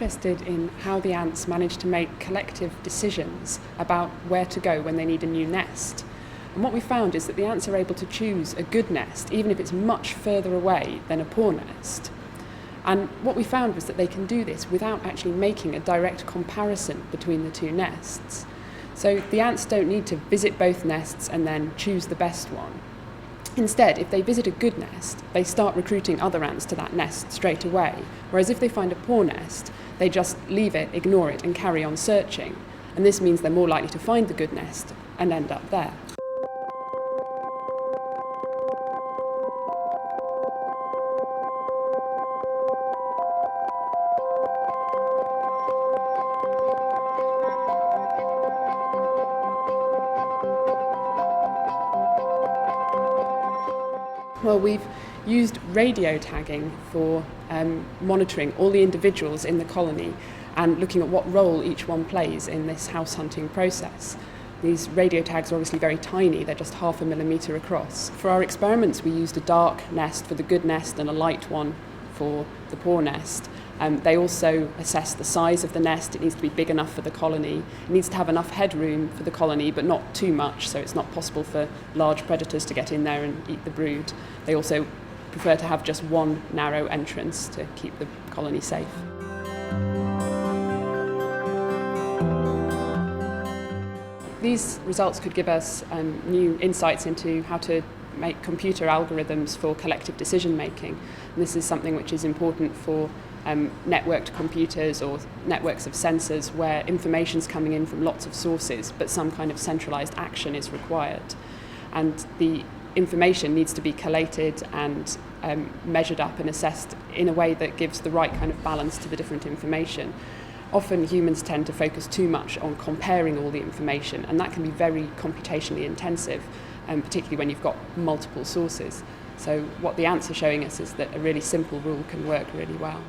interested in how the ants manage to make collective decisions about where to go when they need a new nest. And what we found is that the ants are able to choose a good nest, even if it's much further away than a poor nest. And what we found was that they can do this without actually making a direct comparison between the two nests. So the ants don't need to visit both nests and then choose the best one. Instead, if they visit a good nest, they start recruiting other ants to that nest straight away, whereas if they find a poor nest, they just leave it, ignore it, and carry on searching. And this means they're more likely to find the good nest and end up there. Well, we've used radio tagging for monitoring all the individuals in the colony and looking at what role each one plays in this house hunting process. These radio tags are obviously very tiny, they're just 0.5 millimetre across. For our experiments, we used a dark nest for the good nest and a light one for the poor nest. They also assess the size of the nest. It needs to be big enough for the colony. It needs to have enough headroom for the colony, but not too much, so it's not possible for large predators to get in there and eat the brood. They also prefer to have just one narrow entrance to keep the colony safe. These results could give us new insights into how to make computer algorithms for collective decision making. And this is something which is important for networked computers or networks of sensors where information's coming in from lots of sources, but some kind of centralized action is required. And the information needs to be collated and measured up and assessed in a way that gives the right kind of balance to the different information. Often humans tend to focus too much on comparing all the information, and that can be very computationally intensive, particularly when you've got multiple sources. So what the ants are showing us is that a really simple rule can work really well.